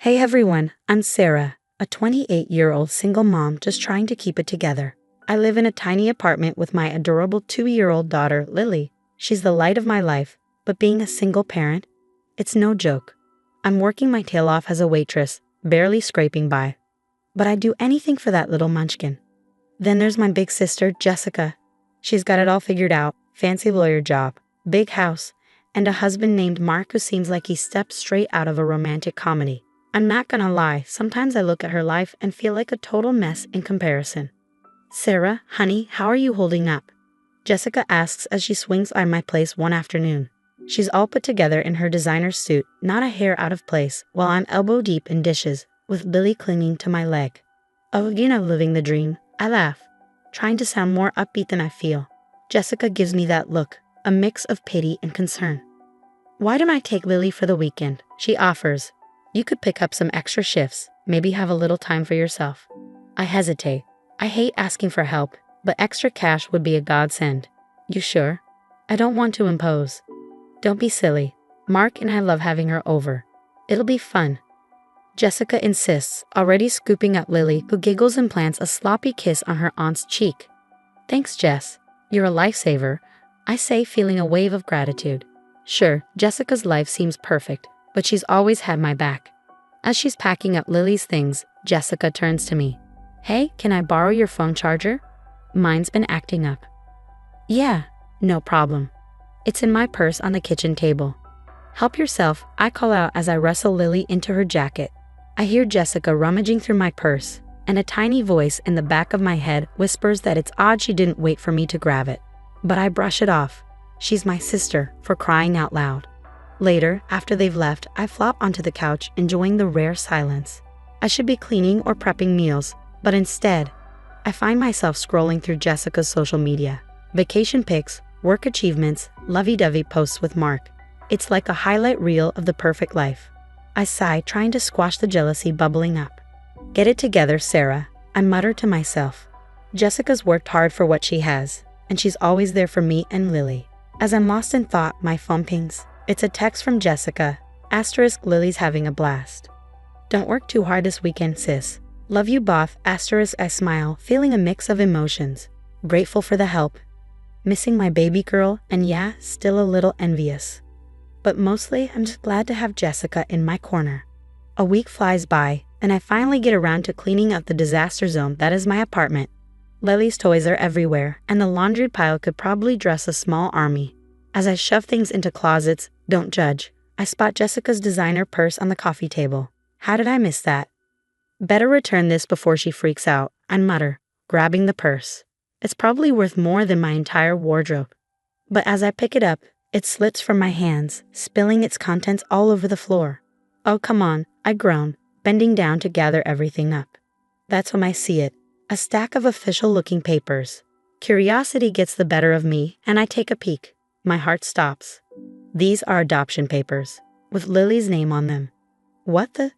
Hey everyone, I'm Sarah, a 28-year-old single mom just trying to keep it together. I live in a tiny apartment with my adorable 2-year-old daughter, Lily. She's the light of my life, but being a single parent, it's no joke. I'm working my tail off as a waitress, barely scraping by. But I'd do anything for that little munchkin. Then there's my big sister, Jessica. She's got it all figured out, fancy lawyer job, big house, and a husband named Mark who seems like he stepped straight out of a romantic comedy. I'm not gonna lie, sometimes I look at her life and feel like a total mess in comparison. Sarah, honey, how are you holding up? Jessica asks as she swings by my place one afternoon. She's all put together in her designer suit, not a hair out of place, while I'm elbow deep in dishes, with Lily clinging to my leg. Oh, living the dream, I laugh, trying to sound more upbeat than I feel. Jessica gives me that look, a mix of pity and concern. Why don't I take Lily for the weekend? She offers. You could pick up some extra shifts, maybe have a little time for yourself. I hesitate. I hate asking for help, but extra cash would be a godsend. You sure? I don't want to impose. Don't be silly. Mark and I love having her over. It'll be fun. Jessica insists, already scooping up Lily, who giggles and plants a sloppy kiss on her aunt's cheek. Thanks, Jess. You're a lifesaver, I say, feeling a wave of gratitude. Sure, Jessica's life seems perfect, but she's always had my back. As she's packing up Lily's things, Jessica turns to me. Hey, can I borrow your phone charger? Mine's been acting up. Yeah, no problem. It's in my purse on the kitchen table. Help yourself, I call out as I wrestle Lily into her jacket. I hear Jessica rummaging through my purse, and a tiny voice in the back of my head whispers that it's odd she didn't wait for me to grab it. But I brush it off. She's my sister, for crying out loud. Later, after they've left, I flop onto the couch, enjoying the rare silence. I should be cleaning or prepping meals, but instead, I find myself scrolling through Jessica's social media. Vacation pics, work achievements, lovey-dovey posts with Mark. It's like a highlight reel of the perfect life. I sigh, trying to squash the jealousy bubbling up. Get it together, Sarah, I mutter to myself. Jessica's worked hard for what she has, and she's always there for me and Lily. As I'm lost in thought, my phone pings. It's a text from Jessica. * Lily's having a blast. Don't work too hard this weekend, sis. Love you both. * I smile, feeling a mix of emotions. Grateful for the help. Missing my baby girl, and yeah, still a little envious. But mostly, I'm just glad to have Jessica in my corner. A week flies by, and I finally get around to cleaning up the disaster zone that is my apartment. Lily's toys are everywhere, and the laundry pile could probably dress a small army. As I shove things into closets, don't judge, I spot Jessica's designer purse on the coffee table. How did I miss that? Better return this before she freaks out, I mutter, grabbing the purse. It's probably worth more than my entire wardrobe. But as I pick it up, it slips from my hands, spilling its contents all over the floor. Oh, come on, I groan, bending down to gather everything up. That's when I see it, a stack of official-looking papers. Curiosity gets the better of me, and I take a peek. My heart stops. These are adoption papers, with Lily's name on them. What the?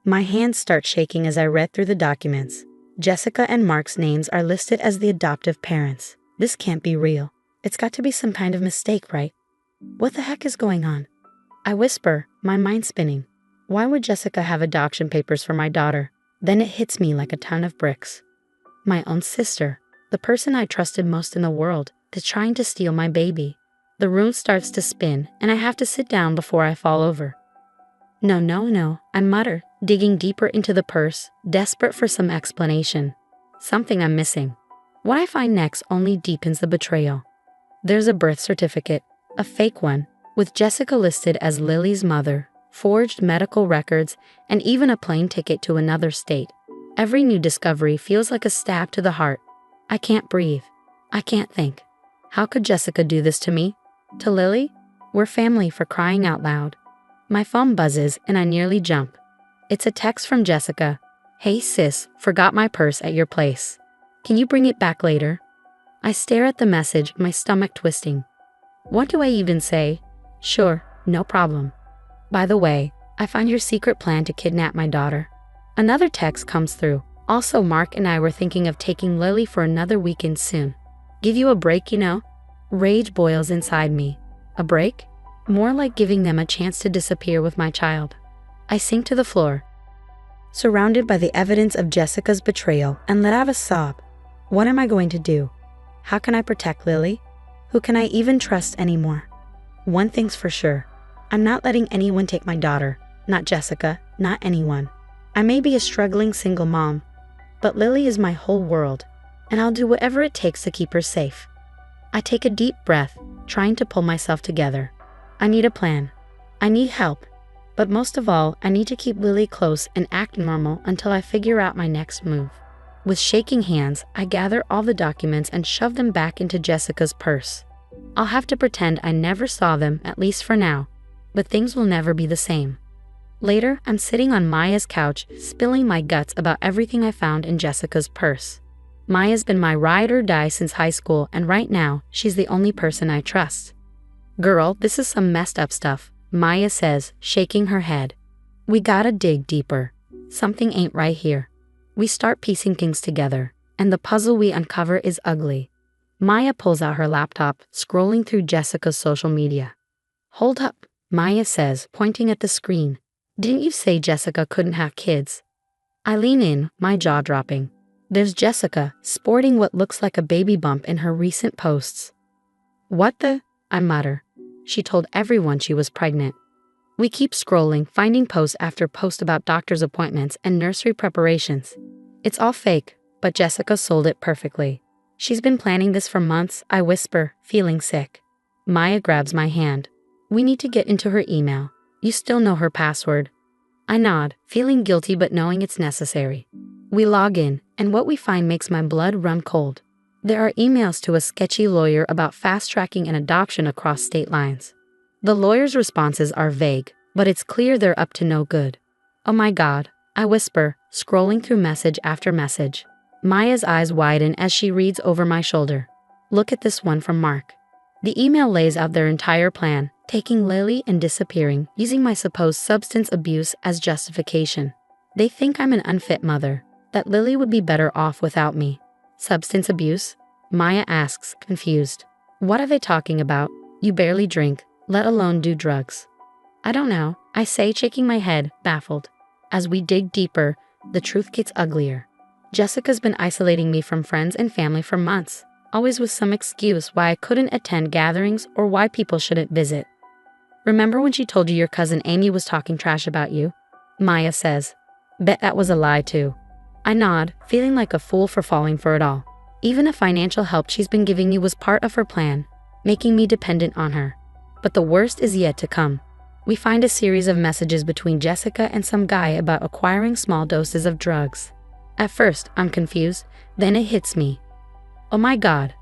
My hands start shaking as I read through the documents. Jessica and Mark's names are listed as the adoptive parents. This can't be real. It's got to be some kind of mistake, right? What the heck is going on? I whisper, my mind spinning. Why would Jessica have adoption papers for my daughter? Then it hits me like a ton of bricks. My own sister, the person I trusted most in the world, is trying to steal my baby. The room starts to spin, and I have to sit down before I fall over. No, I mutter, digging deeper into the purse, desperate for some explanation. Something I'm missing. What I find next only deepens the betrayal. There's a birth certificate, a fake one, with Jessica listed as Lily's mother, forged medical records, and even a plane ticket to another state. Every new discovery feels like a stab to the heart. I can't breathe. I can't think. How could Jessica do this to me? To Lily? We're family, for crying out loud. My phone buzzes and I nearly jump. It's a text from Jessica. Hey sis, forgot my purse at your place. Can you bring it back later? I stare at the message, my stomach twisting. What do I even say? Sure, no problem. By the way, I found your secret plan to kidnap my daughter. Another text comes through. Also, Mark and I were thinking of taking Lily for another weekend soon. Give you a break, Rage boils inside me. A break? More like giving them a chance to disappear with my child. I sink to the floor, surrounded by the evidence of Jessica's betrayal, and let out a sob. What am I going to do? How can I protect Lily? Who can I even trust anymore? One thing's for sure. I'm not letting anyone take my daughter. Not Jessica, not anyone. I may be a struggling single mom, but Lily is my whole world, and I'll do whatever it takes to keep her safe. I take a deep breath, trying to pull myself together. I need a plan. I need help. But most of all, I need to keep Lily close and act normal until I figure out my next move. With shaking hands, I gather all the documents and shove them back into Jessica's purse. I'll have to pretend I never saw them, at least for now, but things will never be the same. Later, I'm sitting on Maya's couch, spilling my guts about everything I found in Jessica's purse. Maya's been my ride or die since high school, and right now, she's the only person I trust. Girl, this is some messed up stuff, Maya says, shaking her head. We gotta dig deeper. Something ain't right here. We start piecing things together, and the puzzle we uncover is ugly. Maya pulls out her laptop, scrolling through Jessica's social media. Hold up, Maya says, pointing at the screen. Didn't you say Jessica couldn't have kids? I lean in, my jaw dropping. There's Jessica, sporting what looks like a baby bump in her recent posts. What the? I mutter. She told everyone she was pregnant. We keep scrolling, finding post after post about doctor's appointments and nursery preparations. It's all fake, but Jessica sold it perfectly. She's been planning this for months, I whisper, feeling sick. Maya grabs my hand. We need to get into her email. You still know her password. I nod, feeling guilty but knowing it's necessary. We log in, and what we find makes my blood run cold. There are emails to a sketchy lawyer about fast-tracking an adoption across state lines. The lawyer's responses are vague, but it's clear they're up to no good. Oh my God, I whisper, scrolling through message after message. Maya's eyes widen as she reads over my shoulder. Look at this one from Mark. The email lays out their entire plan, taking Lily and disappearing, using my supposed substance abuse as justification. They think I'm an unfit mother, that Lily would be better off without me. Substance abuse? Maya asks, confused. What are they talking about? You barely drink, let alone do drugs. I don't know, I say, shaking my head, baffled. As we dig deeper, the truth gets uglier. Jessica's been isolating me from friends and family for months, always with some excuse why I couldn't attend gatherings or why people shouldn't visit. Remember when she told you your cousin Amy was talking trash about you? Maya says. Bet that was a lie too. I nod, feeling like a fool for falling for it all. Even the financial help she's been giving you was part of her plan, making me dependent on her. But the worst is yet to come. We find a series of messages between Jessica and some guy about acquiring small doses of drugs. At first, I'm confused, then it hits me. Oh my God.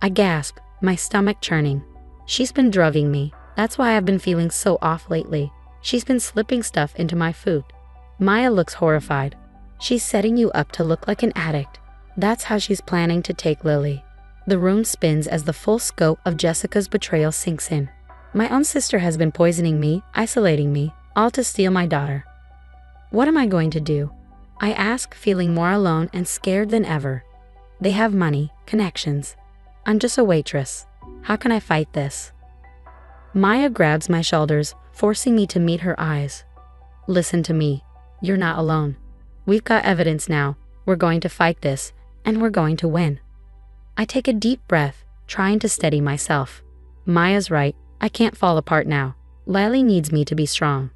I gasp, my stomach churning. She's been drugging me. That's why I've been feeling so off lately. She's been slipping stuff into my food. Maya looks horrified. She's setting you up to look like an addict. That's how she's planning to take Lily. The room spins as the full scope of Jessica's betrayal sinks in. My own sister has been poisoning me, isolating me, all to steal my daughter. What am I going to do? I ask, feeling more alone and scared than ever. They have money, connections. I'm just a waitress. How can I fight this? Maya grabs my shoulders, forcing me to meet her eyes. Listen to me. You're not alone. We've got evidence now. We're going to fight this, and we're going to win. I take a deep breath, trying to steady myself. Maya's right. I can't fall apart now. Lily needs me to be strong.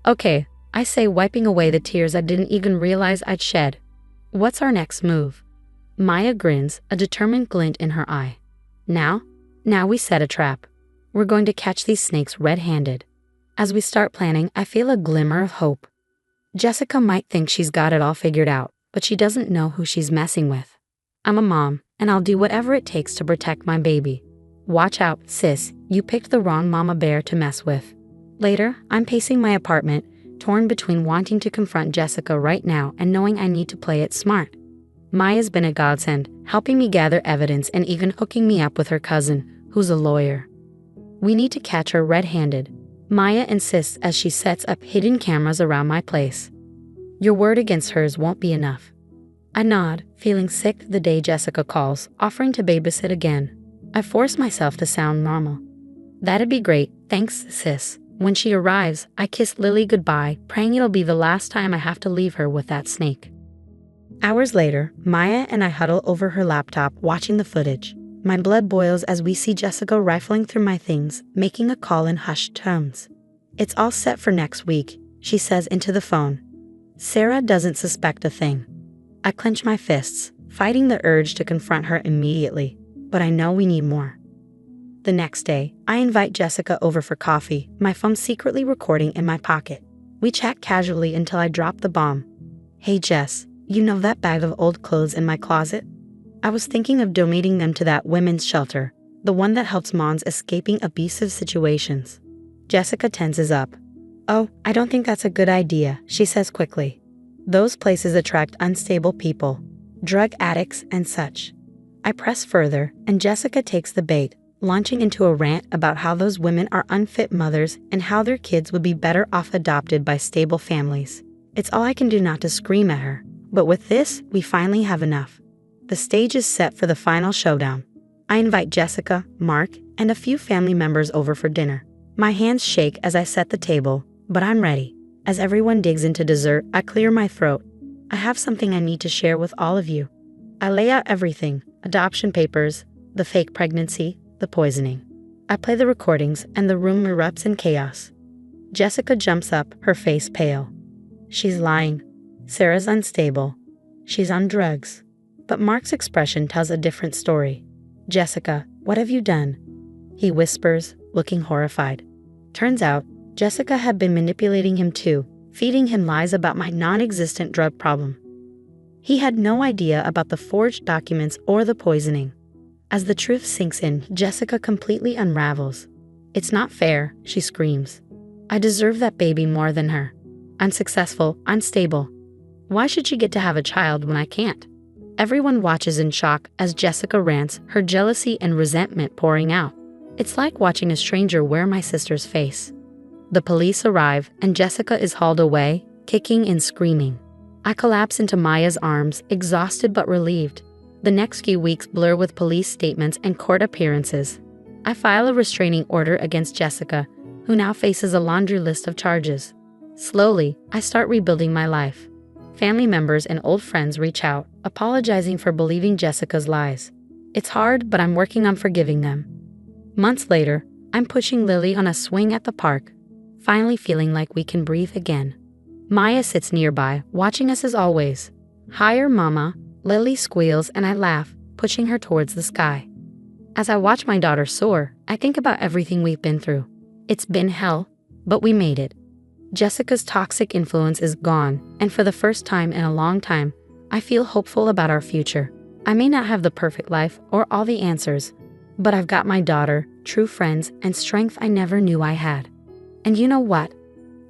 Okay, I say, wiping away the tears I didn't even realize I'd shed. What's our next move? Maya grins, a determined glint in her eye. Now we set a trap. We're going to catch these snakes red-handed. As we start planning, I feel a glimmer of hope. Jessica might think she's got it all figured out, but she doesn't know who she's messing with. I'm a mom, and I'll do whatever it takes to protect my baby. Watch out, sis, you picked the wrong mama bear to mess with. Later, I'm pacing my apartment, torn between wanting to confront Jessica right now and knowing I need to play it smart. Maya's been a godsend, helping me gather evidence and even hooking me up with her cousin, who's a lawyer. We need to catch her red-handed. Maya insists as she sets up hidden cameras around my place. Your word against hers won't be enough. I nod, feeling sick the day Jessica calls, offering to babysit again. I force myself to sound normal. That'd be great, thanks, sis. When she arrives, I kiss Lily goodbye, praying it'll be the last time I have to leave her with that snake. Hours later, Maya and I huddle over her laptop watching the footage. My blood boils as we see Jessica rifling through my things, making a call in hushed tones. It's all set for next week, she says into the phone. Sarah doesn't suspect a thing. I clench my fists, fighting the urge to confront her immediately, but I know we need more. The next day, I invite Jessica over for coffee, my phone secretly recording in my pocket. We chat casually until I drop the bomb. Hey Jess, you know that bag of old clothes in my closet? I was thinking of donating them to that women's shelter, the one that helps moms escaping abusive situations. Jessica tenses up. Oh, I don't think that's a good idea, she says quickly. Those places attract unstable people, drug addicts and such. I press further, and Jessica takes the bait, launching into a rant about how those women are unfit mothers and how their kids would be better off adopted by stable families. It's all I can do not to scream at her, but with this, we finally have enough. The stage is set for the final showdown. I invite Jessica, Mark, and a few family members over for dinner. My hands shake as I set the table, but I'm ready. As everyone digs into dessert, I clear my throat. I have something I need to share with all of you. I lay out everything: adoption papers, the fake pregnancy, the poisoning. I play the recordings and the room erupts in chaos. Jessica jumps up, her face pale. She's lying. Sarah's unstable. She's on drugs. But Mark's expression tells a different story. Jessica, what have you done? He whispers, looking horrified. Turns out, Jessica had been manipulating him too, feeding him lies about my non-existent drug problem. He had no idea about the forged documents or the poisoning. As the truth sinks in, Jessica completely unravels. It's not fair, she screams. I deserve that baby more than her. I'm successful, I'm stable. Why should she get to have a child when I can't? Everyone watches in shock as Jessica rants, her jealousy and resentment pouring out. It's like watching a stranger wear my sister's face. The police arrive, and Jessica is hauled away, kicking and screaming. I collapse into Maya's arms, exhausted but relieved. The next few weeks blur with police statements and court appearances. I file a restraining order against Jessica, who now faces a laundry list of charges. Slowly, I start rebuilding my life. Family members and old friends reach out, apologizing for believing Jessica's lies. It's hard, but I'm working on forgiving them. Months later, I'm pushing Lily on a swing at the park, finally feeling like we can breathe again. Maya sits nearby, watching us as always. Higher, Mama, Lily squeals and I laugh, pushing her towards the sky. As I watch my daughter soar, I think about everything we've been through. It's been hell, but we made it. Jessica's toxic influence is gone, and for the first time in a long time, I feel hopeful about our future. I may not have the perfect life or all the answers, but I've got my daughter, true friends, and strength I never knew I had. And you know what?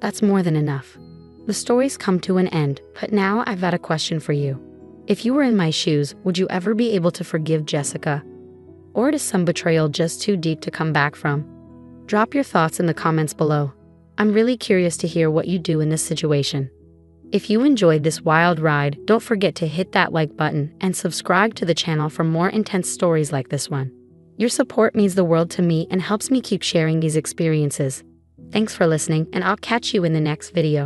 That's more than enough. The story's come to an end, but now I've got a question for you. If you were in my shoes, would you ever be able to forgive Jessica? Or is some betrayal just too deep to come back from? Drop your thoughts in the comments below. I'm really curious to hear what you do in this situation. If you enjoyed this wild ride, don't forget to hit that like button and subscribe to the channel for more intense stories like this one. Your support means the world to me and helps me keep sharing these experiences. Thanks for listening, and I'll catch you in the next video.